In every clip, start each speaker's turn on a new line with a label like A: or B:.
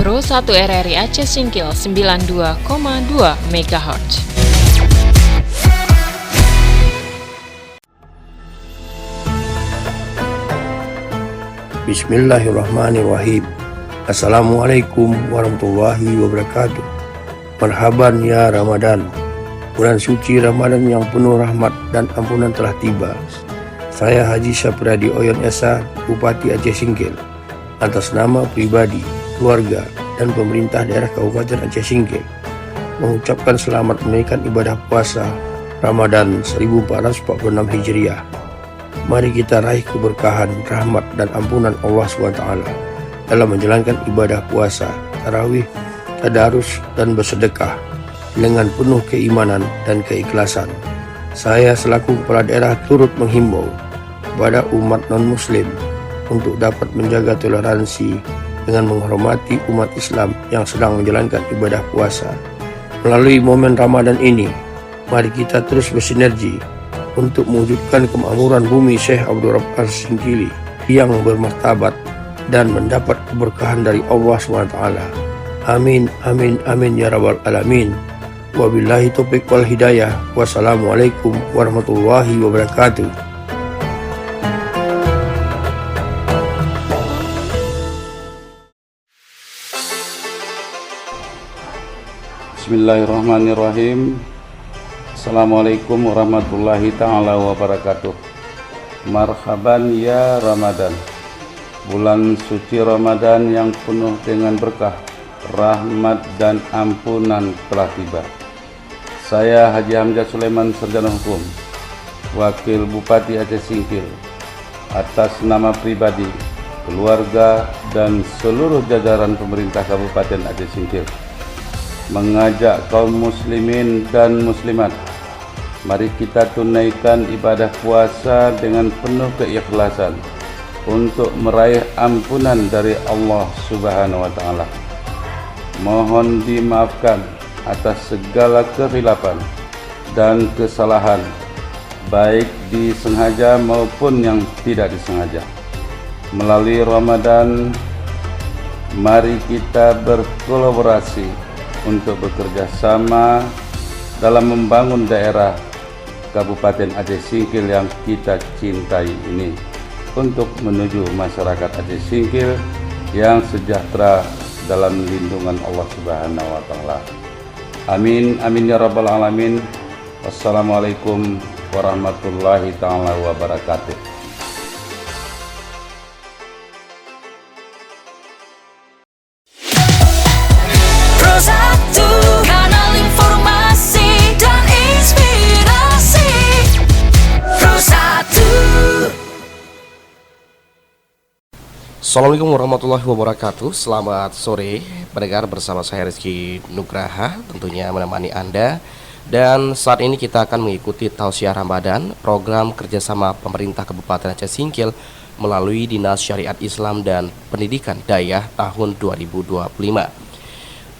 A: Pro 1 RRI Aceh Singkil 92,2 MHz.
B: Bismillahirrahmanirrahim. Assalamualaikum warahmatullahi wabarakatuh. Marhaban ya Ramadan. Bulan suci Ramadan yang penuh rahmat dan ampunan telah tiba. Saya Haji Sapriyadi Oyon Esa, Bupati Aceh Singkil, atas nama pribadi, keluarga, dan pemerintah daerah Kabupaten Aceh Singkil, mengucapkan selamat menunaikan ibadah puasa Ramadan 1446 Hijriah. Mari kita raih keberkahan, rahmat, dan ampunan Allah SWT dalam menjalankan ibadah puasa, tarawih, tadarus, dan bersedekah dengan penuh keimanan dan keikhlasan. Saya selaku kepala daerah turut menghimbau kepada umat non-muslim untuk dapat menjaga toleransi dengan menghormati umat Islam yang sedang menjalankan ibadah puasa. Melalui momen Ramadan ini, mari kita terus bersinergi untuk mewujudkan kemakmuran bumi Syekh Abdul Rabb As-Singkili yang bermartabat dan mendapat keberkahan dari Allah SWT. Amin, amin, amin ya rabbal alamin. Wabillahi taufiq wal hidayah. Wassalamualaikum warahmatullahi wabarakatuh.
C: Bismillahirrahmanirrahim. Assalamualaikum warahmatullahi ta'ala wabarakatuh. Marhaban ya Ramadan. Bulan suci Ramadan yang penuh dengan berkah, rahmat, dan ampunan telah tiba. Saya Haji Hamzah Sulaiman, Sarjana Hukum, Wakil Bupati Aceh Singkil, atas nama pribadi, keluarga, dan seluruh jajaran pemerintah Kabupaten Aceh Singkil, mengajak kaum muslimin dan muslimat, mari kita tunaikan ibadah puasa dengan penuh keikhlasan untuk meraih ampunan dari Allah Subhanahu wa Ta'ala. Mohon dimaafkan atas segala kekhilafan dan kesalahan, baik disengaja maupun yang tidak disengaja. Melalui Ramadan, mari kita berkolaborasi untuk bekerja sama dalam membangun daerah Kabupaten Aceh Singkil yang kita cintai ini, untuk menuju masyarakat Aceh Singkil yang sejahtera dalam lindungan Allah Subhanahu wa Ta'ala. Amin, amin ya rabbal alamin. Wassalamualaikum warahmatullahi ta'ala wabarakatuh.
D: Assalamualaikum warahmatullahi wabarakatuh. Selamat sore pendengar, bersama saya Rizky Nugraha tentunya menemani Anda. Dan saat ini kita akan mengikuti Tausiah Ramadan, program kerjasama pemerintah Kabupaten Aceh Singkil melalui Dinas Syariat Islam dan Pendidikan Dayah tahun 2025.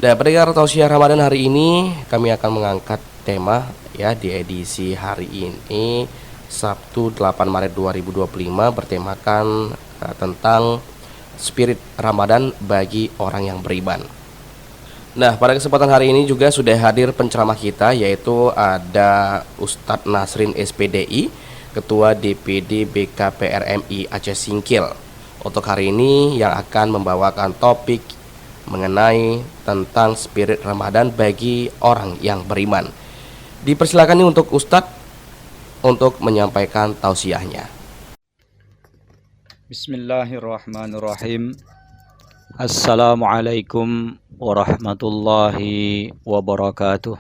D: Dan pendengar, Tausiah Ramadan hari ini kami akan mengangkat tema di edisi hari ini Sabtu 8 Maret 2025 bertemakan tentang spirit Ramadan bagi orang yang beriman. Nah, pada kesempatan hari ini juga sudah hadir penceramah kita, yaitu ada Ustadz Nasrin SPDI, Ketua DPD BKPRMI Aceh Singkil. Untuk hari ini yang akan membawakan topik mengenai tentang spirit Ramadan bagi orang yang beriman. Dipersilakan nih untuk Ustadz untuk menyampaikan tausiahnya.
E: Bismillahirrahmanirrahim. Assalamualaikum warahmatullahi wabarakatuh.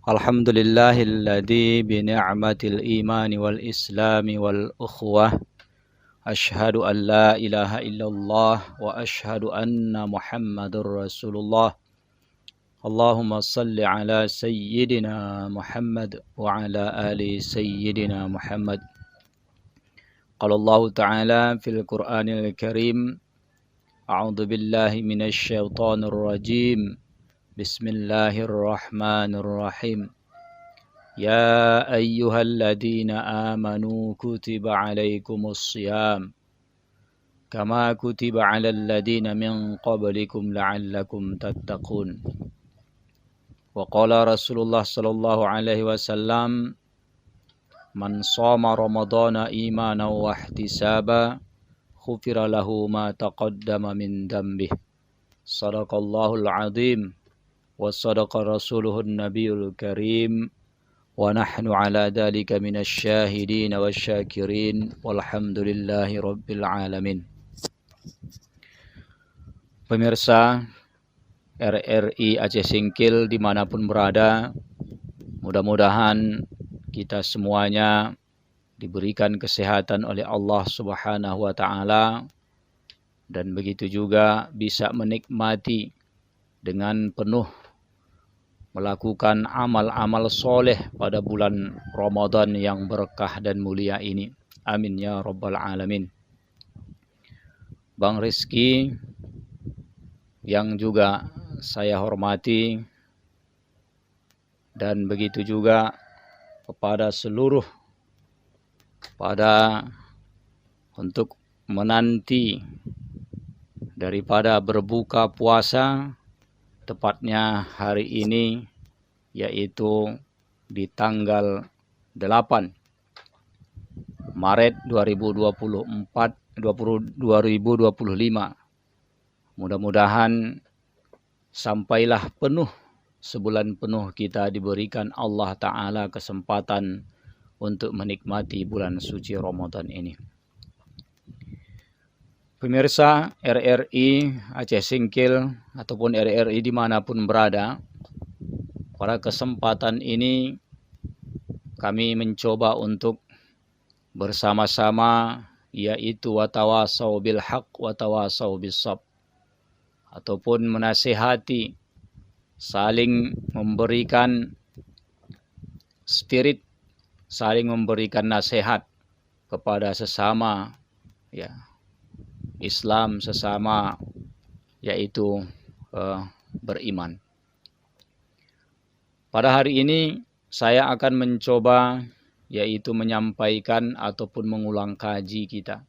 E: Alhamdulillahilladzi bi ni'matil imani wal islami wal ukhwah. Asyhadu an la ilaha illallah wa asyhadu anna Muhammadur Rasulullah. Allahumma salli ala sayyidina Muhammad wa ala ali sayyidina Muhammad. Qala Allah Ta'ala fil Qur'anil Karim, a'udzu billahi minasy syaithanir rajim. Bismillahirrahmanirrahim. Ya ayyuhalladzina amanu kutiba alaikumus shiyam كما كتب على الذين من قبلكم لعلكم تتقون. وقال رسول الله صلى الله عليه وسلم من صام رمضان إيمانا واحتسابا غفر له ما تقدم من ذنبه. صدق الله العظيم وصدق رسوله النبي الكريم ونحن على ذلك من الشاهدين والشاكرين والحمد لله رب العالمين. Pemirsa RRI Aceh Singkil dimanapun berada, mudah-mudahan kita semuanya diberikan kesehatan oleh Allah Subhanahu wa Ta'ala, dan begitu juga bisa menikmati dengan penuh melakukan amal-amal soleh pada bulan Ramadan yang berkah dan mulia ini. Amin ya rabbal alamin. Bang Rizky yang juga saya hormati, dan begitu juga kepada seluruh untuk menanti daripada berbuka puasa, tepatnya hari ini, yaitu di tanggal 8 Maret 2025. Mudah-mudahan sampailah penuh, sebulan penuh kita diberikan Allah Ta'ala kesempatan untuk menikmati bulan suci Ramadan ini. Pemirsa RRI Aceh Singkil ataupun RRI dimanapun berada, pada kesempatan ini kami mencoba untuk bersama-sama, yaitu watawasau bil haq watawasau bis sabr, ataupun menasihati, saling memberikan spirit, saling memberikan nasihat kepada sesama Islam, sesama yaitu beriman. Pada hari ini saya akan mencoba yaitu menyampaikan ataupun mengulang kaji kita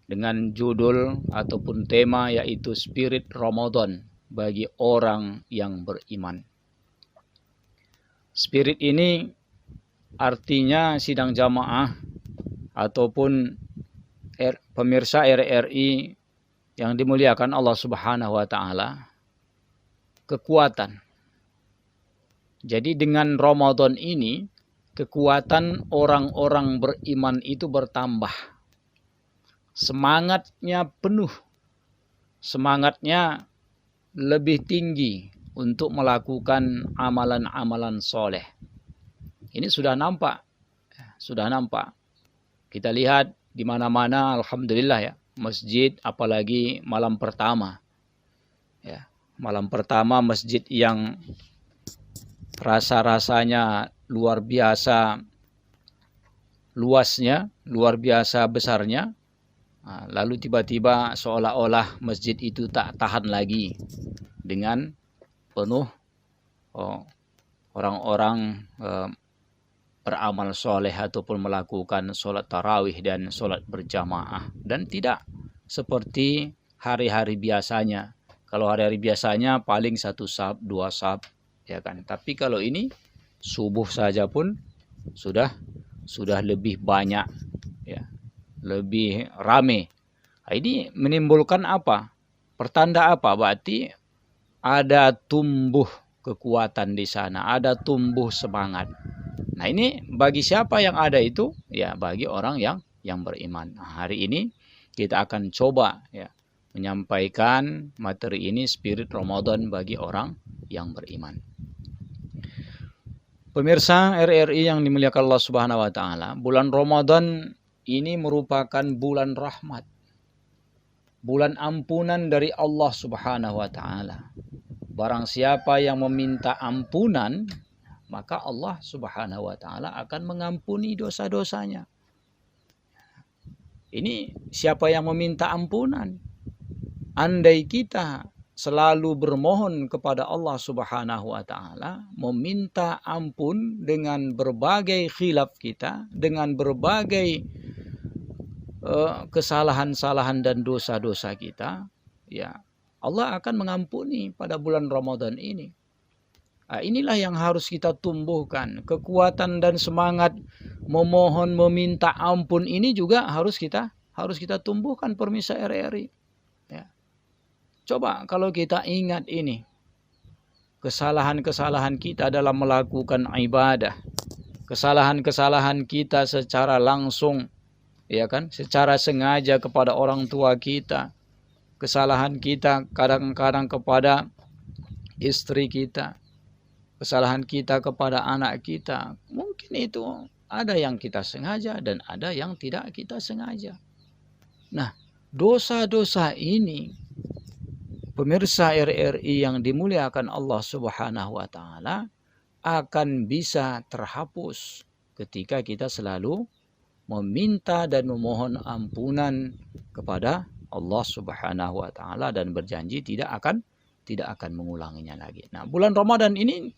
E: dengan judul ataupun tema yaitu Spirit Ramadan bagi orang yang beriman. Spirit ini artinya sidang jamaah ataupun pemirsa RRI yang dimuliakan Allah Subhanahu wa Ta'ala, kekuatan. Jadi dengan Ramadan ini, kekuatan orang-orang beriman itu bertambah. Semangatnya penuh, semangatnya lebih tinggi untuk melakukan amalan-amalan soleh. Ini sudah nampak. Kita lihat di mana-mana, alhamdulillah ya, masjid, apalagi malam pertama. Ya, malam pertama masjid yang rasa-rasanya luar biasa luasnya, luar biasa besarnya. Lalu tiba-tiba seolah-olah masjid itu tak tahan lagi dengan penuh orang-orang beramal soleh ataupun melakukan sholat tarawih dan sholat berjamaah. Dan tidak seperti hari-hari biasanya. Kalau hari-hari biasanya paling 1 saf, 2 saf, ya kan. Tapi kalau ini subuh saja pun sudah lebih banyak, ya, lebih rame. Ini menimbulkan apa? Pertanda apa? Berarti ada tumbuh kekuatan di sana, ada tumbuh semangat. Nah, ini bagi siapa yang ada itu? Ya, bagi orang yang beriman. Nah, hari ini kita akan coba ya menyampaikan materi ini, Spirit Ramadan bagi orang yang beriman. Pemirsa RRI yang dimuliakan Allah Subhanahu wa Ta'ala, bulan Ramadan ini merupakan bulan rahmat, bulan ampunan dari Allah Subhanahu wa Ta'ala. Barang siapa yang meminta ampunan, maka Allah Subhanahu wa Ta'ala akan mengampuni dosa-dosanya. Ini siapa yang meminta ampunan? Andai kita selalu bermohon kepada Allah Subhanahu wa Ta'ala, meminta ampun dengan berbagai khilaf kita, dengan berbagai kesalahan-kesalahan dan dosa-dosa kita, ya Allah akan mengampuni pada bulan Ramadan ini. Nah, inilah yang harus kita tumbuhkan. Kekuatan dan semangat memohon, meminta ampun ini juga harus kita tumbuhkan, pemirsa RRI. Ya. Coba kalau kita ingat ini, kesalahan-kesalahan kita dalam melakukan ibadah, kesalahan-kesalahan kita secara langsung, ya kan, secara sengaja kepada orang tua kita, kesalahan kita kadang-kadang kepada istri kita, kesalahan kita kepada anak kita, mungkin itu ada yang kita sengaja dan ada yang tidak kita sengaja. Nah, dosa-dosa ini, pemirsa RRI yang dimuliakan Allah Subhanahu wa taala, akan bisa terhapus ketika kita selalu meminta dan memohon ampunan kepada Allah Subhanahu wa taala dan berjanji tidak akan mengulanginya lagi. Nah, bulan Ramadan ini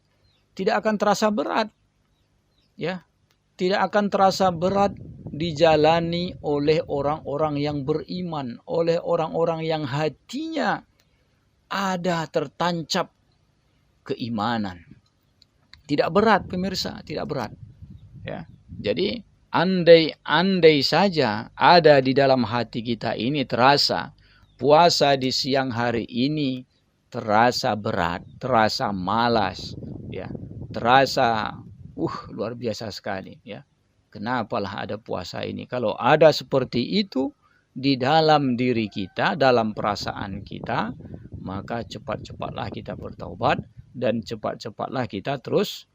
E: tidak akan terasa berat. Ya. Tidak akan terasa berat dijalani oleh orang-orang yang beriman, oleh orang-orang yang hatinya ada tertancap keimanan. Tidak berat, pemirsa, tidak berat. Ya. Jadi andai saja ada di dalam hati kita ini terasa puasa di siang hari ini terasa berat, terasa malas, ya, terasa luar biasa sekali, ya. Kenapalah ada puasa ini? Kalau ada seperti itu di dalam diri kita, dalam perasaan kita, maka cepat-cepatlah kita bertaubat dan cepat-cepatlah kita terus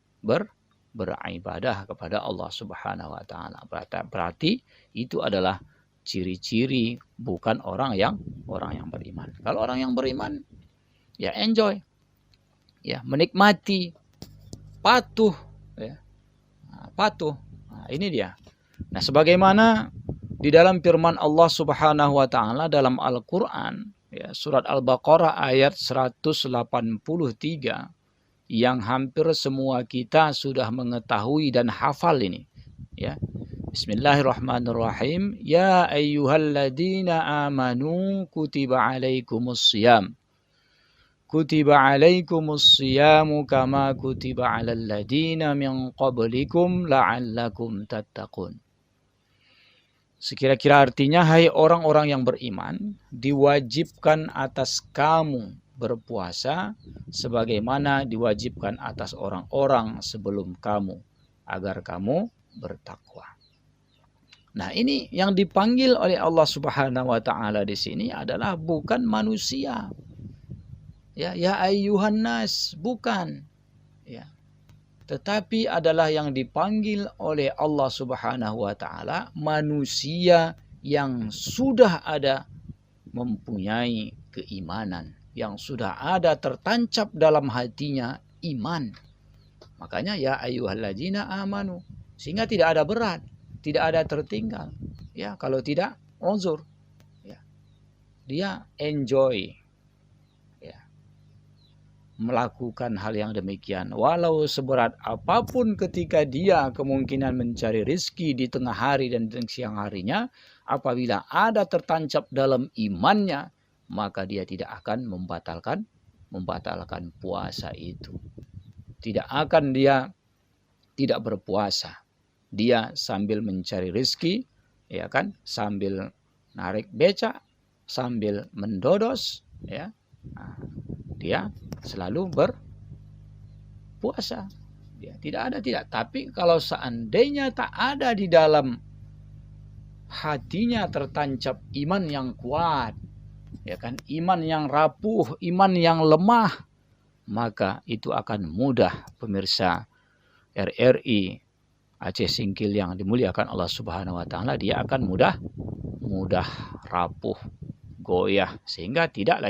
E: beribadah kepada Allah Subhanahu wa taala. Berarti itu adalah ciri-ciri bukan orang yang beriman. Kalau orang yang beriman, ya enjoy, ya menikmati, patuh, ya. Patuh. Nah, ini dia. Nah, sebagaimana di dalam firman Allah Subhanahu wa taala dalam Al-Qur'an, ya, surat Al-Baqarah ayat 183, yang hampir semua kita sudah mengetahui dan hafal ini, ya. Bismillahirrahmanirrahim. Ya ayyuhalladzina amanu kutiba alaikumusiyam. Kutiba alaikumussiyamu kama kutiba alal ladzina min qablikum la'allakum tattaqun. Sekira-kira artinya, hai orang-orang yang beriman, diwajibkan atas kamu berpuasa sebagaimana diwajibkan atas orang-orang sebelum kamu, agar kamu bertakwa. Nah, ini yang dipanggil oleh Allah Subhanahu wa taala di sini adalah bukan manusia. Ya ayyuhan nas, bukan. Ya. Tetapi adalah yang dipanggil oleh Allah Subhanahu wa taala manusia yang sudah ada mempunyai keimanan, yang sudah ada tertancap dalam hatinya iman. Makanya ya ayyuhalladzina amanu, sehingga tidak ada berat, tidak ada tertinggal. Ya, kalau tidak uzur. Ya. Dia enjoy melakukan hal yang demikian, walau seberat apapun ketika dia kemungkinan mencari rezeki di tengah hari dan di siang harinya, apabila ada tertancap dalam imannya, maka dia tidak akan membatalkan puasa itu. Tidak akan dia tidak berpuasa. Dia sambil mencari rezeki, ya kan, sambil narik becak, sambil mendodos, ya. Nah, dia selalu berpuasa. Dia tidak. Tapi kalau seandainya tak ada di dalam hatinya tertancap iman yang kuat, ya kan, iman yang rapuh, iman yang lemah, maka itu akan mudah, pemirsa RRI Aceh Singkil yang dimuliakan Allah Subhanahu wa taala, dia akan mudah rapuh, goyah, sehingga tidak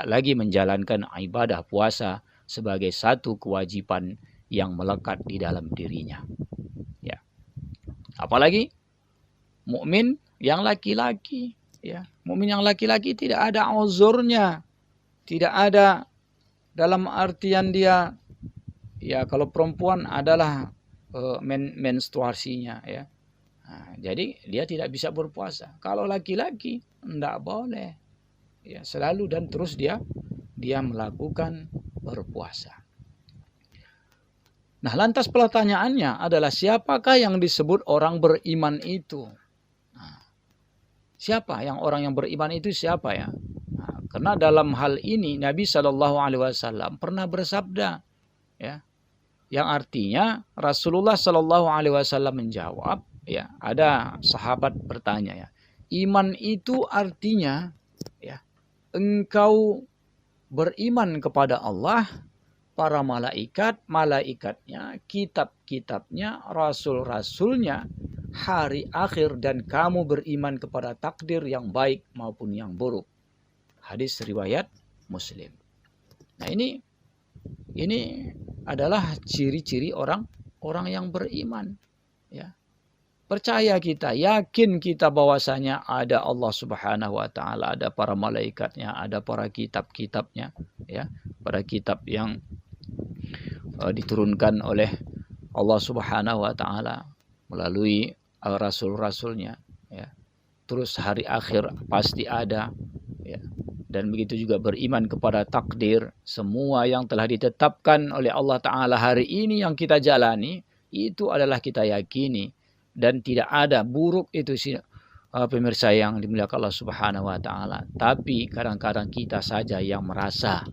E: lagi menjalankan ibadah puasa sebagai satu kewajiban yang melekat di dalam dirinya. Ya. Apalagi mukmin yang laki-laki, ya. Mukmin yang laki-laki tidak ada uzurnya. Tidak ada dalam artian dia, ya, kalau perempuan adalah menstruasinya, ya. Nah, jadi dia tidak bisa berpuasa. Kalau laki-laki tidak boleh. Ya, selalu dan terus dia melakukan berpuasa. Nah, lantas pertanyaannya adalah siapakah yang disebut orang beriman itu? Nah, siapa yang orang yang beriman itu siapa ya? Nah, karena dalam hal ini Nabi Shallallahu Alaihi Wasallam pernah bersabda, ya, yang artinya Rasulullah Shallallahu Alaihi Wasallam menjawab, ya, ada sahabat bertanya, ya, iman itu artinya, ya, engkau beriman kepada Allah, para malaikat, malaikatnya, kitab-kitabnya, rasul-rasulnya, hari akhir, dan kamu beriman kepada takdir yang baik maupun yang buruk. Hadis riwayat Muslim. Nah, ini adalah ciri-ciri orang yang beriman, ya. Percaya kita, yakin kita bahwasanya ada Allah Subhanahu wa taala, ada para malaikatnya, ada para kitab-kitabnya, ya, para kitab yang diturunkan oleh Allah Subhanahu wa taala melalui rasul-rasulnya, ya. Terus hari akhir pasti ada, ya. Dan begitu juga beriman kepada takdir, semua yang telah ditetapkan oleh Allah taala hari ini yang kita jalani itu adalah kita yakini. Dan tidak ada buruk itu sih, pemirsa yang dimuliakan Allah Subhanahu wa taala. Tapi kadang-kadang kita saja yang merasa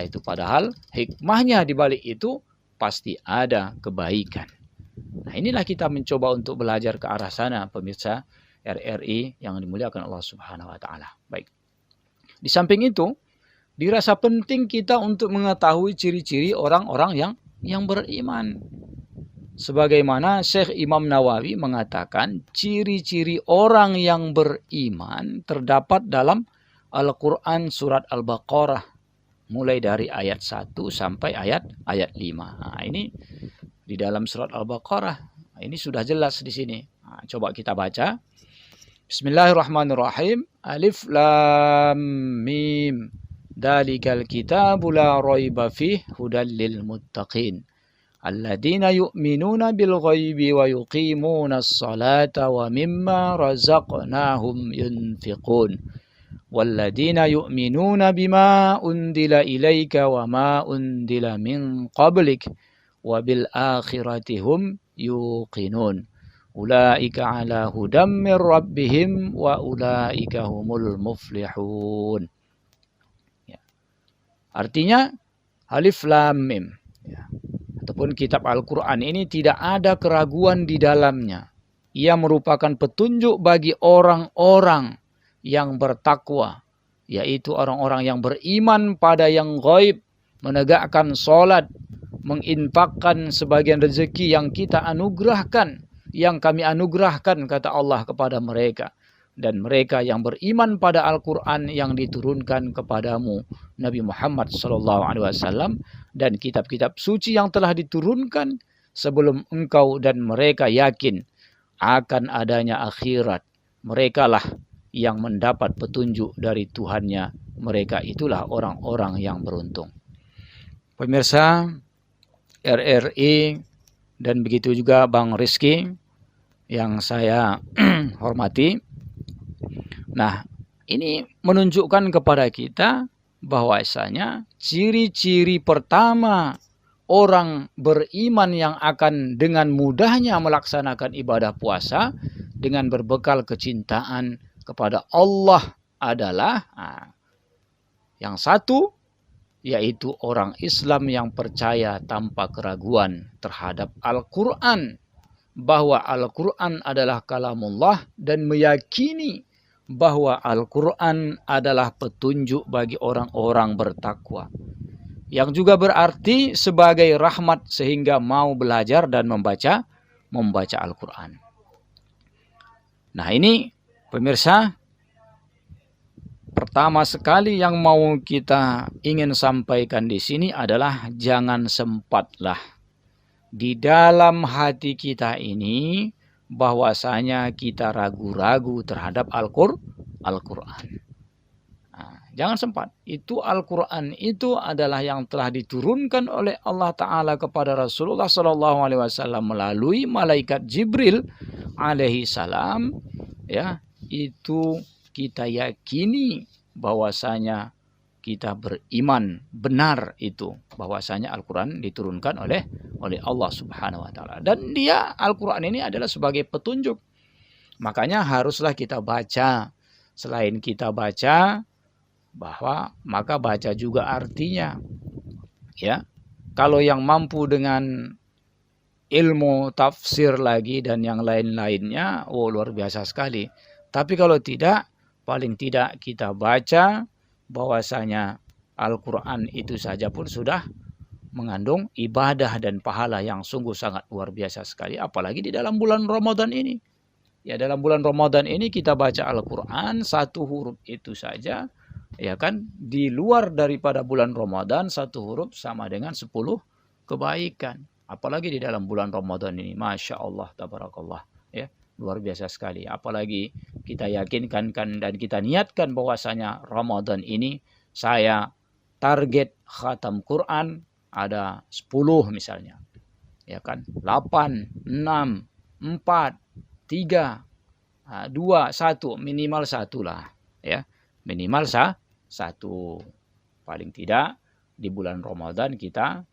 E: itu, padahal hikmahnya di balik itu pasti ada kebaikan. Nah, inilah kita mencoba untuk belajar ke arah sana, pemirsa RRI yang dimuliakan Allah Subhanahu wa taala. Baik. Di samping itu, dirasa penting kita untuk mengetahui ciri-ciri orang-orang yang beriman. Sebagaimana Syekh Imam Nawawi mengatakan, ciri-ciri orang yang beriman terdapat dalam Al-Quran surat Al-Baqarah, mulai dari ayat 1 sampai ayat 5. Nah, ini di dalam surat Al-Baqarah. Nah, ini sudah jelas di sini. Nah, coba kita baca. Bismillahirrahmanirrahim. Alif Lam Mim. Dalikal kitabu la raiba fih hudal lil muttaqin. Alladzina yu'minuna bil ghaibi wa yuqimuna as-salata wa mimma razaqnahum yunfiqun. Walladzina yu'minuna bima undila ilaika wa ma undila min qablik wa bil akhirati hum yuqinun. Ulaika ala hudam mir rabbihim wa ulaika humul muflihun. Ya. Artinya Alif Lam Mim, ya. Ataupun kitab Al-Quran ini tidak ada keraguan di dalamnya. Ia merupakan petunjuk bagi orang-orang yang bertakwa, yaitu orang-orang yang beriman pada yang gaib, menegakkan sholat, menginfakkan sebagian rezeki yang kita anugerahkan, yang kami anugerahkan, kata Allah kepada mereka. Dan mereka yang beriman pada Al-Quran yang diturunkan kepadamu, Nabi Muhammad SAW, dan kitab-kitab suci yang telah diturunkan sebelum engkau, dan mereka yakin akan adanya akhirat. Merekalah yang mendapat petunjuk dari Tuhannya. Mereka itulah orang-orang yang beruntung. Pemirsa RRI dan begitu juga Bang Rizky yang saya hormati. Nah, ini menunjukkan kepada kita bahwasanya ciri-ciri pertama orang beriman yang akan dengan mudahnya melaksanakan ibadah puasa dengan berbekal kecintaan kepada Allah adalah yang satu, yaitu orang Islam yang percaya tanpa keraguan terhadap Al-Quran, bahwa Al-Quran adalah kalamullah, dan meyakini bahwa Al-Quran adalah petunjuk bagi orang-orang bertakwa, yang juga berarti sebagai rahmat sehingga mau belajar dan membaca Al-Quran. Nah, ini pemirsa, pertama sekali yang mau kita ingin sampaikan di sini adalah jangan sempatlah di dalam hati kita ini bahwasanya kita ragu-ragu terhadap Al-Quran. Nah, Jangan sempat. Itu Al-Quran itu adalah yang telah diturunkan oleh Allah Ta'ala kepada Rasulullah SAW melalui malaikat Jibril alaihi salam. Ya, itu kita yakini bahwasanya kita beriman benar itu bahwasanya Al-Quran diturunkan oleh Allah Subhanahu wa Ta'ala. Dan dia Al-Quran ini adalah sebagai petunjuk. Makanya haruslah kita baca. Selain kita baca, maka baca juga artinya. Ya. Kalau yang mampu dengan ilmu tafsir lagi dan yang lain-lainnya, luar biasa sekali. Tapi kalau tidak, paling tidak kita baca bahwasanya Al-Quran itu saja pun sudah mengandung ibadah dan pahala yang sungguh sangat luar biasa sekali. Apalagi di dalam bulan Ramadan ini. Ya, dalam bulan Ramadan ini kita baca Al-Quran, satu huruf itu saja. Ya kan, di luar daripada bulan Ramadan, satu huruf sama dengan 10 kebaikan. Apalagi di dalam bulan Ramadan ini. Masya Allah, tabarakallah. Ya. Luar biasa sekali. Apalagi kita yakinkan dan kita niatkan bahwasanya Ramadan ini saya target khatam Quran ada 10 misalnya. Ya kan? 8, 6, 4, 3, 2, 1. Minimal 1 lah. Ya. Minimal 1. Paling tidak di bulan Ramadan kita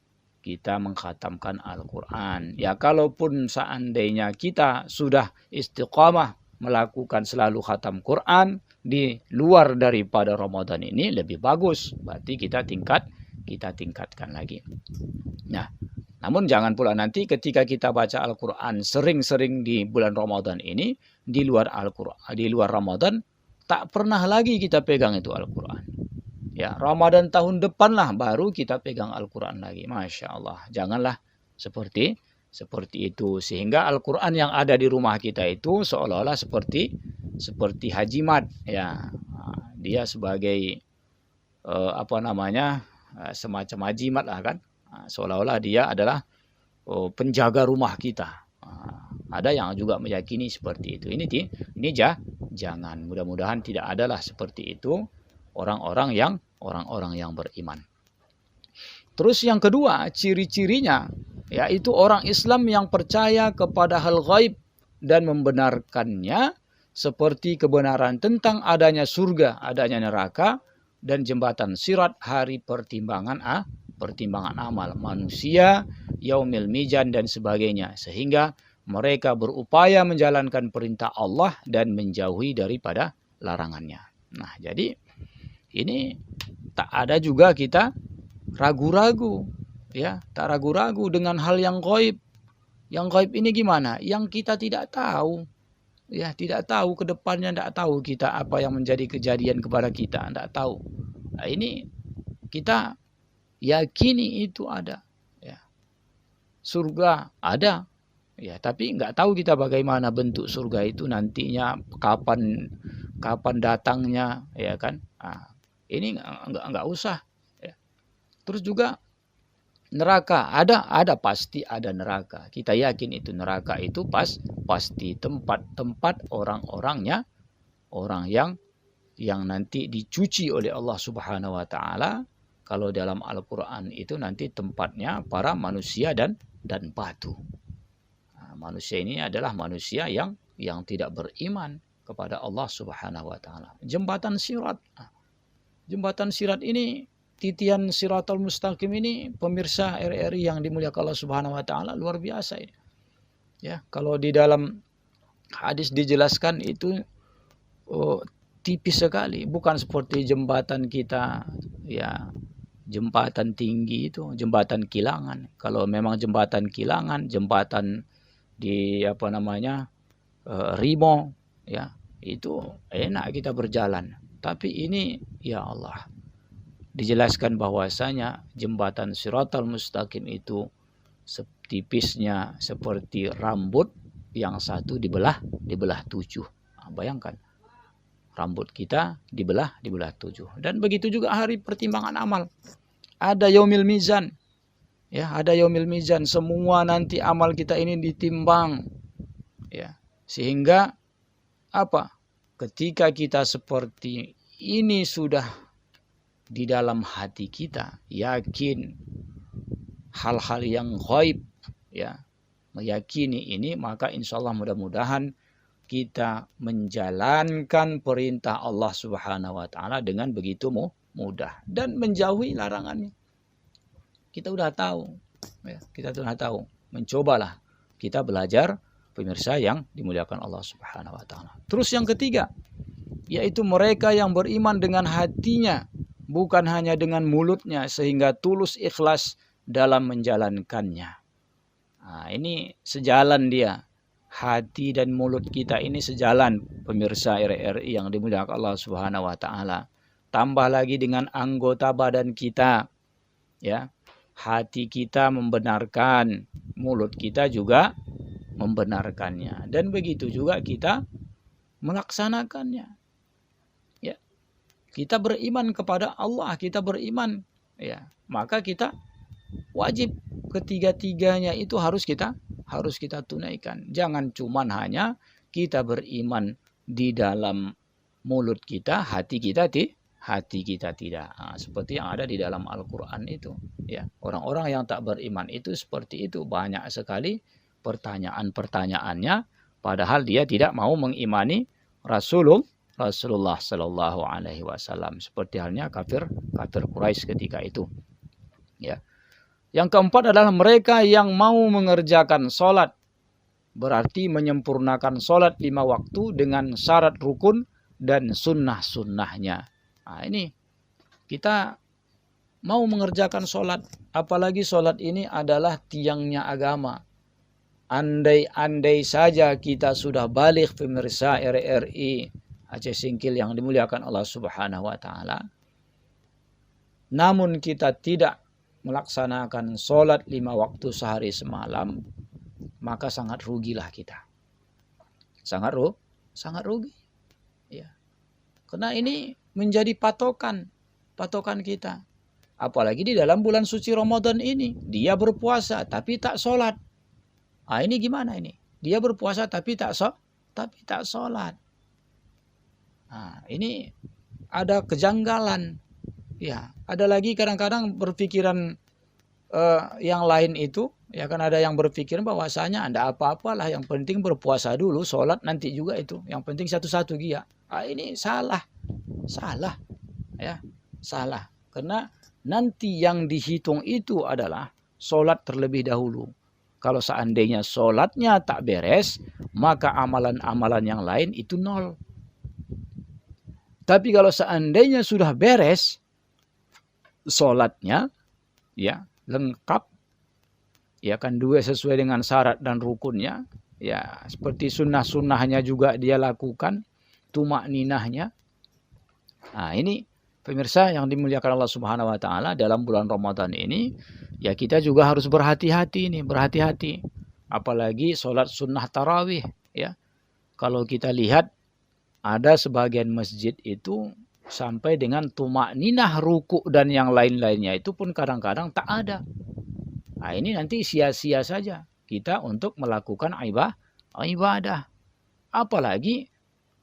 E: mengkhatamkan Al-Quran. Ya, kalaupun seandainya kita sudah istiqamah melakukan selalu khatam Quran di luar daripada Ramadan ini lebih bagus. Berarti kita tingkatkan lagi. Nah, namun jangan pula nanti ketika kita baca Al-Quran sering-sering di bulan Ramadan ini, di luar Ramadan, tak pernah lagi kita pegang itu Al-Quran. Ya, Ramadan tahun depan lah baru kita pegang Al-Quran lagi. Masya Allah. Janganlah seperti itu. Sehingga Al-Quran yang ada di rumah kita itu seolah-olah seperti hajimat. Ya, dia sebagai semacam hajimat lah kan. Seolah-olah dia adalah penjaga rumah kita. Ada yang juga meyakini seperti itu. Ini jangan. Mudah-mudahan tidak adalah seperti itu orang-orang yang beriman. Terus yang kedua, ciri-cirinya yaitu orang Islam yang percaya kepada hal gaib dan membenarkannya seperti kebenaran tentang adanya surga, adanya neraka dan jembatan sirat, hari pertimbangan amal manusia, yaumil mizan dan sebagainya, sehingga mereka berupaya menjalankan perintah Allah dan menjauhi daripada larangannya. Nah, jadi ini tak ada juga kita ragu-ragu, ya, tak ragu-ragu dengan hal yang gaib. Yang gaib ini gimana? Yang kita tidak tahu, ya, tidak tahu ke depannya, tidak tahu kita apa yang menjadi kejadian kepada kita, tidak tahu. Nah, ini kita yakini itu ada, ya. Surga ada, ya, tapi nggak tahu kita bagaimana bentuk surga itu nantinya, kapan datangnya, ya kan? Nah, ini nggak usah. Ya. Terus juga neraka ada pasti ada neraka. Kita yakin itu neraka itu pasti tempat orang-orangnya, orang yang nanti dicuci oleh Allah Subhanahu wa Ta'ala. Kalau dalam Al-Quran itu nanti tempatnya para manusia dan batu. Nah, manusia ini adalah manusia yang tidak beriman kepada Allah Subhanahu wa Ta'ala. Jembatan sirat. Jembatan sirat ini, titian Siratal Mustaqim ini, pemirsa RRI yang dimuliakan Allah Subhanahu wa Ta'ala, luar biasa ini. Ya, kalau di dalam hadis dijelaskan itu tipis sekali, bukan seperti jembatan kita, ya, jembatan tinggi itu, jembatan kilangan. Kalau memang jembatan kilangan, jembatan di Rimo, ya, itu enak kita berjalan. Tapi ini, ya Allah, dijelaskan bahwasanya jembatan Siratal Mustaqim itu tipisnya seperti rambut yang satu dibelah 7. Nah, bayangkan, rambut kita dibelah 7. Dan begitu juga hari pertimbangan amal. Ada yaumil mizan. Ya, ada yaumil mizan. Semua nanti amal kita ini ditimbang. Ya, sehingga apa? Ketika kita seperti ini sudah di dalam hati kita yakin hal-hal yang ghaib, ya, meyakini ini, maka insya Allah mudah-mudahan kita menjalankan perintah Allah Subhanahu wa taala dengan begitu mudah dan menjauhi larangannya. Kita udah tahu, ya, kita sudah tahu. Mencobalah kita belajar, pemirsa yang dimuliakan Allah Subhanahu wa taala. Terus yang ketiga, yaitu mereka yang beriman dengan hatinya, bukan hanya dengan mulutnya, sehingga tulus ikhlas dalam menjalankannya. Nah, ini sejalan dia. Hati dan mulut kita ini sejalan, pemirsa RRI yang dimuliakan Allah Subhanahu wa taala. Tambah lagi dengan anggota badan kita, ya. Hati kita membenarkan, mulut kita juga membenarkannya, dan begitu juga kita melaksanakannya. Ya. Kita beriman kepada Allah, kita beriman, ya. Maka kita wajib ketiga-tiganya itu harus kita tunaikan. Jangan cuman hanya kita beriman di dalam mulut kita, hati kita tidak. Nah, seperti yang ada di dalam Al-Quran itu. Ya, orang-orang yang tak beriman itu seperti itu. Banyak sekali pertanyaan-pertanyaannya, padahal dia tidak mau mengimani Rasulullah Sallallahu Alaihi Wasallam. Seperti halnya kafir Quraisy ketika itu. Ya. Yang keempat adalah mereka yang mau mengerjakan sholat. Berarti menyempurnakan sholat 5 waktu dengan syarat rukun dan sunnah-sunnahnya. Nah, ini kita mau mengerjakan sholat. Apalagi sholat ini adalah tiangnya agama. Andai-andai saja kita sudah balik, pemirsa RRI Aceh Singkil yang dimuliakan Allah Subhanahu wa taala, namun kita tidak melaksanakan sholat 5 waktu sehari semalam, maka sangat rugilah kita. Sangat rugi. Ya. Karena ini menjadi patokan kita. Apalagi di dalam bulan suci Ramadan ini, dia berpuasa tapi tak sholat. Ah, ini gimana ini? Dia berpuasa tapi tak sholat. Nah, ini ada kejanggalan. Ya, ada lagi kadang-kadang berpikiran yang lain itu, ya kan, ada yang berpikiran bahwasanya anda apa-apalah, yang penting berpuasa dulu, sholat nanti juga itu, yang penting satu-satu dia. Ah, ini salah, ya, salah. Karena nanti yang dihitung itu adalah sholat terlebih dahulu. Kalau seandainya sholatnya tak beres, maka amalan-amalan yang lain itu nol. Tapi kalau seandainya sudah beres sholatnya, ya, lengkap, ya kan, dua sesuai dengan syarat dan rukunnya, ya, seperti sunnah-sunnahnya juga dia lakukan, tumak ninahnya. Nah, ini pemirsa yang dimuliakan Allah Subhanahu wa taala, dalam bulan Ramadan ini ya kita juga harus berhati-hati. Apalagi sholat sunnah tarawih, ya. Kalau kita lihat ada sebagian masjid itu sampai dengan tumak ninah, ruku dan yang lain-lainnya itu pun kadang-kadang tak ada. Nah, ini nanti sia-sia saja kita untuk melakukan ibadah. Apalagi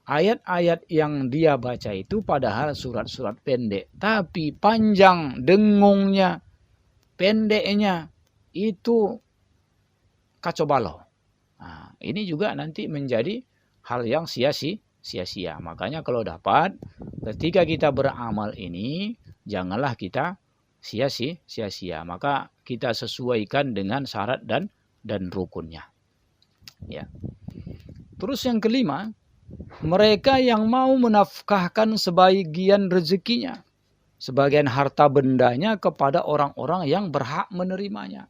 E: ayat-ayat yang dia baca itu padahal surat-surat pendek, tapi panjang dengungnya, pendeknya itu kacau balau. Nah, ini juga nanti menjadi hal yang sia-sia. Makanya kalau dapat, ketika kita beramal ini, janganlah kita sia-sia. Maka kita sesuaikan dengan syarat dan rukunnya. Ya. Terus yang kelima, mereka yang mau menafkahkan sebagian rezekinya, sebagian harta bendanya kepada orang-orang yang berhak menerimanya.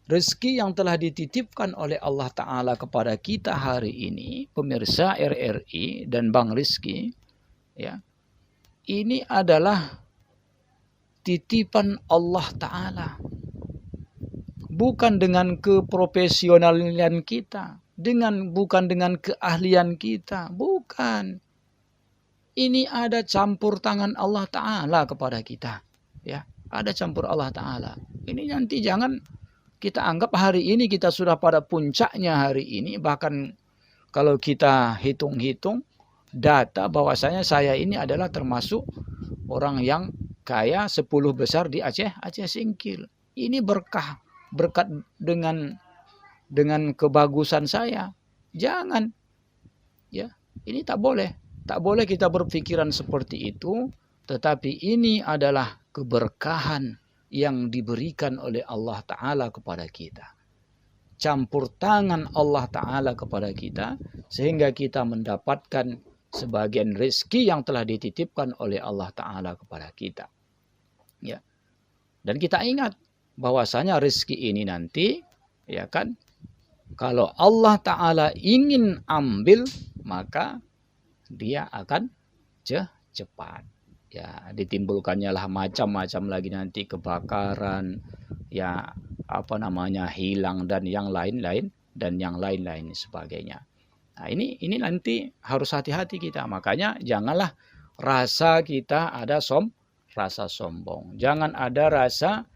E: Rezeki yang telah dititipkan oleh Allah Ta'ala kepada kita hari ini, pemirsa RRI dan Bang Rizky, ya, ini adalah titipan Allah Ta'ala. Bukan dengan keprofesionalan kita, bukan dengan keahlian kita, bukan. Ini ada campur tangan Allah Ta'ala kepada kita, ya, ada campur Allah Ta'ala. Ini nanti jangan kita anggap hari ini kita sudah pada puncaknya hari ini, bahkan kalau kita hitung-hitung data bahwasanya saya ini adalah termasuk orang yang kaya 10 besar di Aceh Singkil. Ini berkat dengan kebagusan saya. Jangan. Ya, ini tak boleh. Tak boleh kita berpikiran seperti itu, tetapi ini adalah keberkahan yang diberikan oleh Allah Ta'ala kepada kita. Campur tangan Allah Ta'ala kepada kita, sehingga kita mendapatkan sebagian rezeki yang telah dititipkan oleh Allah Ta'ala kepada kita. Ya. Dan kita ingat bahwasanya rezeki ini nanti, ya kan, kalau Allah Ta'ala ingin ambil, maka dia akan cepat. Ya, ditimbulkannya lah macam-macam lagi nanti, kebakaran, ya hilang dan yang lain-lain sebagainya. Nah, ini nanti harus hati-hati kita. Makanya janganlah rasa kita ada rasa sombong. Jangan ada rasa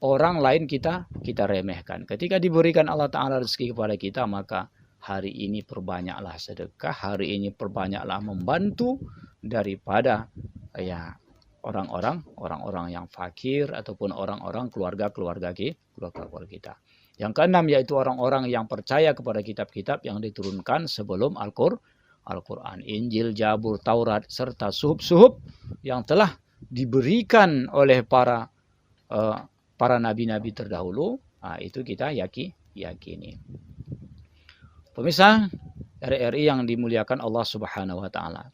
E: orang lain kita remehkan. Ketika diberikan Allah Ta'ala rezeki kepada kita, maka hari ini perbanyaklah sedekah, hari ini perbanyaklah membantu daripada ya orang-orang yang fakir ataupun orang-orang keluarga kita. Yang keenam yaitu orang-orang yang percaya kepada kitab-kitab yang diturunkan sebelum Al-Quran, Injil, Zabur, Taurat serta suhuf-suhuf yang telah diberikan oleh para nabi-nabi terdahulu. Nah, itu kita yakini. Pemirsa RRI yang dimuliakan Allah Subhanahu wa Ta'ala.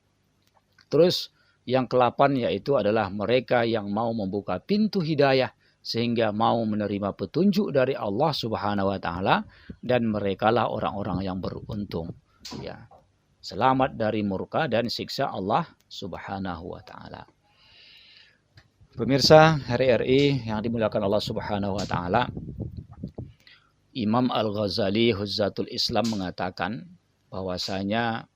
E: Terus yang ke-8 yaitu adalah mereka yang mau membuka pintu hidayah sehingga mau menerima petunjuk dari Allah Subhanahu wa Ta'ala, dan merekalah orang-orang yang beruntung. Ya. Selamat dari murka dan siksa Allah Subhanahu wa Ta'ala. Pemirsa RRI yang dimuliakan Allah Subhanahu wa Ta'ala, Imam Al-Ghazali Hujjatul Islam mengatakan bahwasanya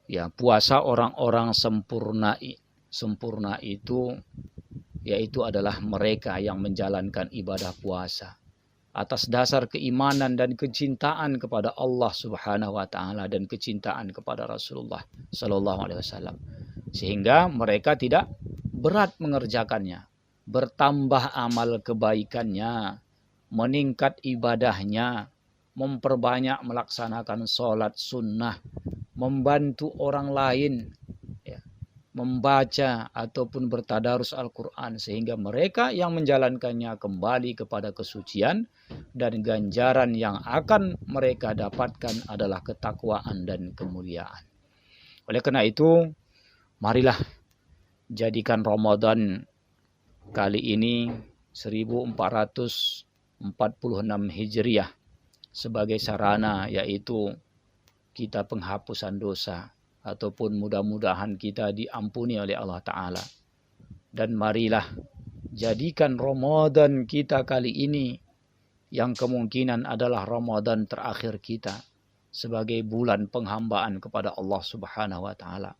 E: ya puasa orang-orang sempurna itu yaitu adalah mereka yang menjalankan ibadah puasa atas dasar keimanan dan kecintaan kepada Allah Subhanahu wa Ta'ala dan kecintaan kepada Rasulullah Sallallahu Alaihi Wasallam, sehingga mereka tidak berat mengerjakannya, bertambah amal kebaikannya, meningkat ibadahnya, memperbanyak melaksanakan sholat sunnah, membantu orang lain, ya, membaca ataupun bertadarus Al-Quran, sehingga mereka yang menjalankannya kembali kepada kesucian, dan ganjaran yang akan mereka dapatkan adalah ketakwaan dan kemuliaan. Oleh karena itu, marilah jadikan Ramadan kali ini 1446 Hijriah sebagai sarana, yaitu kita penghapusan dosa, ataupun mudah-mudahan kita diampuni oleh Allah Ta'ala. Dan marilah jadikan Ramadan kita kali ini, yang kemungkinan adalah Ramadan terakhir kita, sebagai bulan penghambaan kepada Allah Subhanahu wa Ta'ala,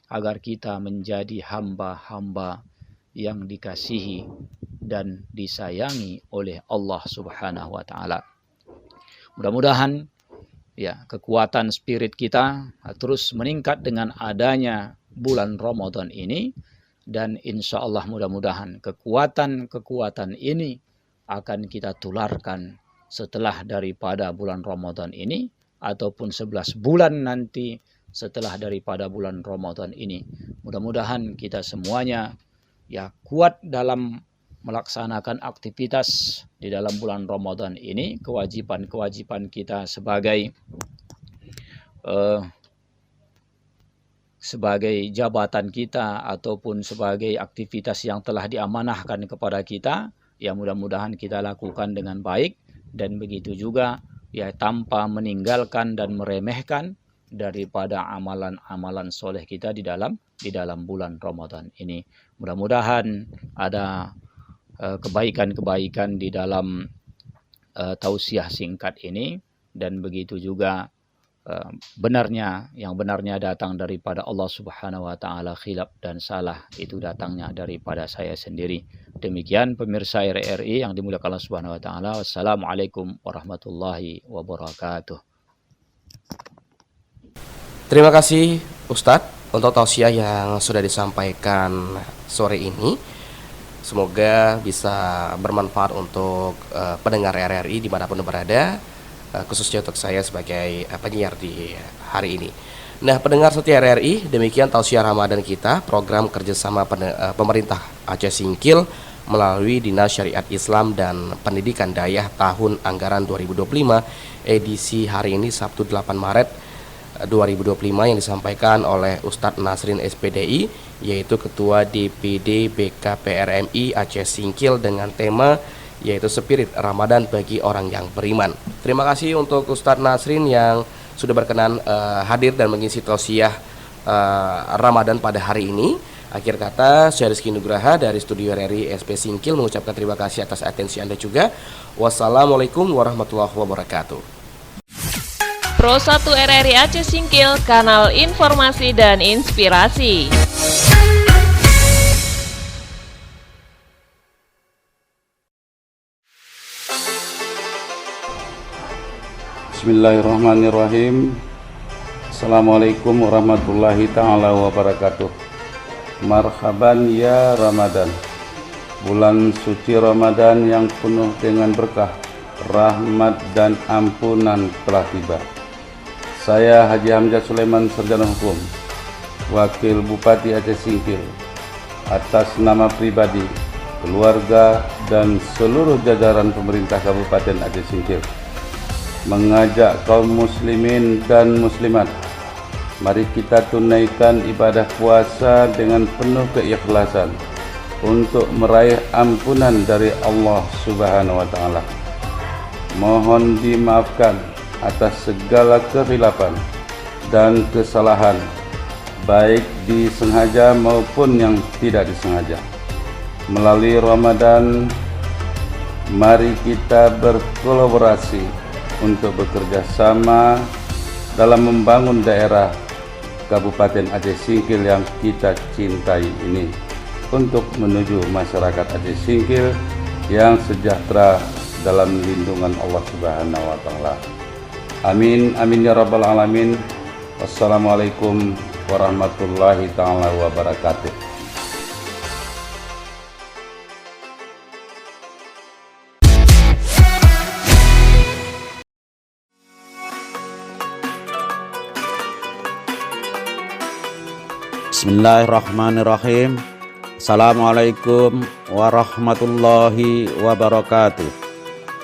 E: agar kita menjadi hamba-hamba yang dikasihi dan disayangi oleh Allah Subhanahu wa Ta'ala. Mudah-mudahan ya kekuatan spirit kita terus meningkat dengan adanya bulan Ramadan ini, dan insya Allah mudah-mudahan kekuatan ini akan kita tularkan setelah daripada bulan Ramadan ini, ataupun 11 bulan nanti setelah daripada bulan Ramadan ini. Mudah-mudahan kita semuanya ya kuat dalam melaksanakan aktivitas di dalam bulan Ramadan ini, kewajiban-kewajiban kita sebagai jabatan kita ataupun sebagai aktivitas yang telah diamanahkan kepada kita, ya mudah-mudahan kita lakukan dengan baik, dan begitu juga ya tanpa meninggalkan dan meremehkan daripada amalan-amalan soleh kita di dalam bulan Ramadan ini. Mudah-mudahan ada kebaikan-kebaikan di dalam tausiah singkat ini, dan begitu juga yang benarnya datang daripada Allah Subhanahu wa Ta'ala, khilaf dan salah itu datangnya daripada saya sendiri. Demikian pemirsa RRI yang dimuliakan Allah Subhanahu wa Ta'ala. Wassalamualaikum warahmatullahi wabarakatuh.
D: Terima kasih Ustadz untuk tausiah yang sudah disampaikan sore ini. Semoga bisa bermanfaat untuk pendengar RRI dimanapun berada, khususnya untuk saya sebagai penyiar di hari ini. Nah, pendengar setia RRI, demikian tausiah Ramadan kita, program kerjasama pemerintah Aceh Singkil melalui Dinas Syariat Islam dan Pendidikan Dayah tahun anggaran 2025, edisi hari ini Sabtu 8 Maret 2025 yang disampaikan oleh Ustadz Nasrin SPDI, yaitu Ketua DPD BKPRMI Aceh Singkil, dengan tema yaitu Spirit Ramadan bagi orang yang beriman. Terima kasih untuk Ustadz Nasrin yang sudah berkenan hadir dan mengisi tausiah Ramadan pada hari ini. Akhir kata, saya Rizky Nugraha dari Studio RRI SP Singkil mengucapkan terima kasih atas atensi Anda juga. Wassalamualaikum warahmatullahi wabarakatuh.
A: Pro 1 RRI Aceh Singkil, kanal informasi dan inspirasi.
C: Bismillahirrahmanirrahim. Assalamualaikum warahmatullahi ta'ala wabarakatuh. Marhaban ya Ramadan, bulan suci Ramadan yang penuh dengan berkah, rahmat dan ampunan telah tiba. Saya Haji Hamzah Sulaiman, Sarjana Hukum, Wakil Bupati Aceh Singkil, atas nama pribadi, keluarga dan seluruh jajaran pemerintah Kabupaten Aceh Singkil, mengajak kaum muslimin dan muslimat, mari kita tunaikan ibadah puasa dengan penuh keikhlasan untuk meraih ampunan dari Allah Subhanahu wa taala. Mohon dimaafkan atas segala kekhilafan dan kesalahan, baik disengaja maupun yang tidak disengaja. Melalui Ramadan, mari kita berkolaborasi untuk bekerja sama dalam membangun daerah Kabupaten Aceh Singkil yang kita cintai ini, untuk menuju masyarakat Aceh Singkil yang sejahtera dalam lindungan Allah Subhanahu wa taala. Amin amin ya rabbal alamin. Wassalamualaikum warahmatullahi taala wabarakatuh.
F: Bismillahirrahmanirrahim. Assalamualaikum warahmatullahi wabarakatuh.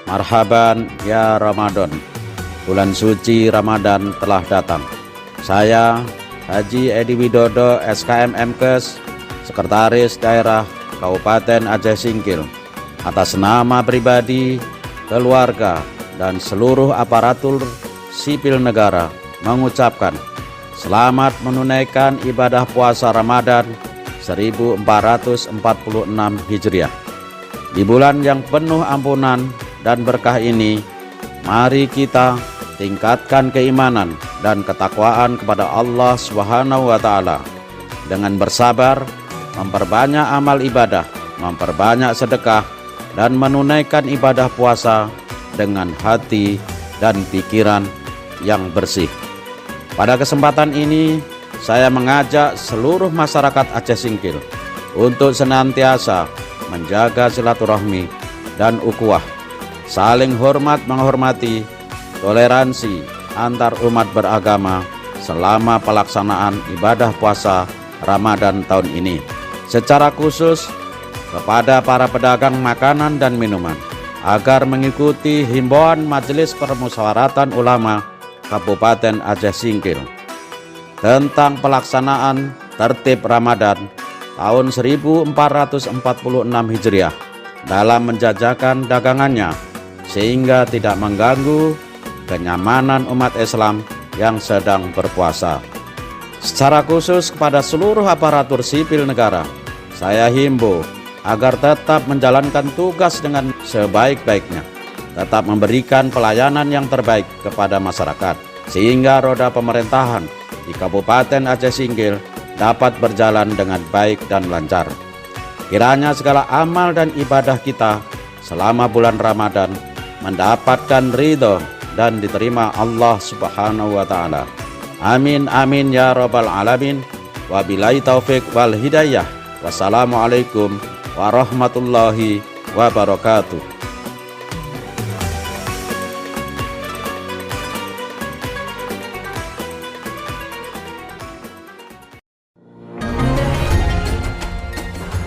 F: Marhaban ya Ramadan, bulan suci Ramadan telah datang. Saya Haji Edi Widodo, SKM MKes, Sekretaris Daerah Kabupaten Aceh Singkil, atas nama pribadi, keluarga dan seluruh aparatur sipil negara mengucapkan selamat menunaikan ibadah puasa Ramadan 1446 Hijriah. Di bulan yang penuh ampunan dan berkah ini, mari kita tingkatkan keimanan dan ketakwaan kepada Allah Subhanahu wa taala dengan bersabar, memperbanyak amal ibadah, memperbanyak sedekah, dan menunaikan ibadah puasa dengan hati dan pikiran yang bersih. Pada kesempatan ini, saya mengajak seluruh masyarakat Aceh Singkil untuk senantiasa menjaga silaturahmi dan ukhuwah, saling hormat menghormati, toleransi antar umat beragama selama pelaksanaan ibadah puasa Ramadan tahun ini. Secara khusus kepada para pedagang makanan dan minuman agar mengikuti himbauan Majelis Permusyawaratan Ulama Kabupaten Aceh Singkil tentang pelaksanaan tertib Ramadan tahun 1446 Hijriah dalam menjajakan dagangannya sehingga tidak mengganggu kenyamanan umat Islam yang sedang berpuasa. Secara khusus kepada seluruh aparatur sipil negara, saya himbau agar tetap menjalankan tugas dengan sebaik-baiknya, tetap memberikan pelayanan yang terbaik kepada masyarakat, sehingga roda pemerintahan di Kabupaten Aceh Singkil dapat berjalan dengan baik dan lancar. Kiranya segala amal dan ibadah kita selama bulan Ramadan mendapatkan ridho dan diterima Allah Subhanahu wa taala. Amin amin ya rabbal alamin. Wabillahi taufik wal hidayah. Wassalamualaikum warahmatullahi wabarakatuh.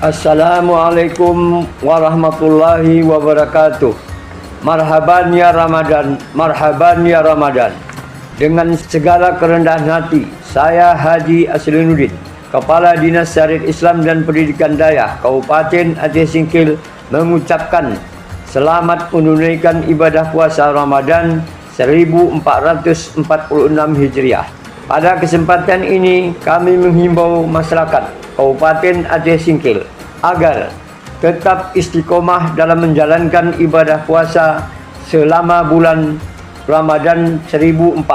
B: Assalamualaikum warahmatullahi wabarakatuh. Marhaban ya Ramadan, marhaban ya Ramadan. Dengan segala kerendahan hati, saya Haji Aslinuddin, Kepala Dinas Syariat Islam dan Pendidikan Daya Kabupaten Aceh Singkil, mengucapkan selamat menunaikan ibadah puasa Ramadan 1446 Hijriah. Pada kesempatan ini kami menghimbau masyarakat Kabupaten Aceh Singkil agar tetap istiqomah dalam menjalankan ibadah puasa selama bulan Ramadan 1446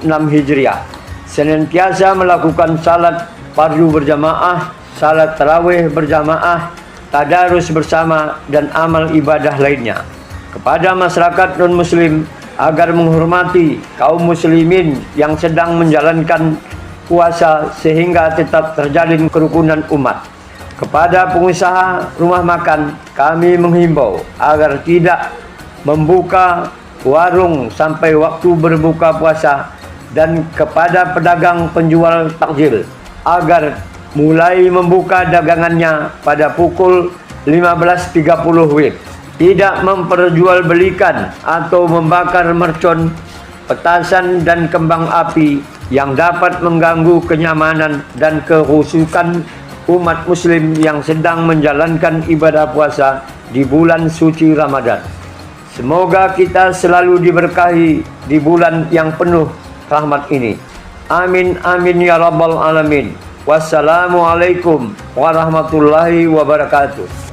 B: Hijriah. Senantiasa melakukan salat fardu berjamaah, salat tarawih berjamaah, tadarus bersama dan amal ibadah lainnya. Kepada masyarakat non-muslim agar menghormati kaum muslimin yang sedang menjalankan puasa sehingga tetap terjalin kerukunan umat. Kepada pengusaha rumah makan, kami menghimbau agar tidak membuka warung sampai waktu berbuka puasa, dan kepada pedagang penjual takjil agar mulai membuka dagangannya pada pukul 15.30 WIB. Tidak memperjualbelikan atau membakar mercon, petasan dan kembang api yang dapat mengganggu kenyamanan dan kehusukan umat muslim yang sedang menjalankan ibadah puasa di bulan suci Ramadan. Semoga kita selalu diberkahi di bulan yang penuh rahmat ini. Amin amin ya rabbal alamin. Wassalamualaikum warahmatullahi wabarakatuh.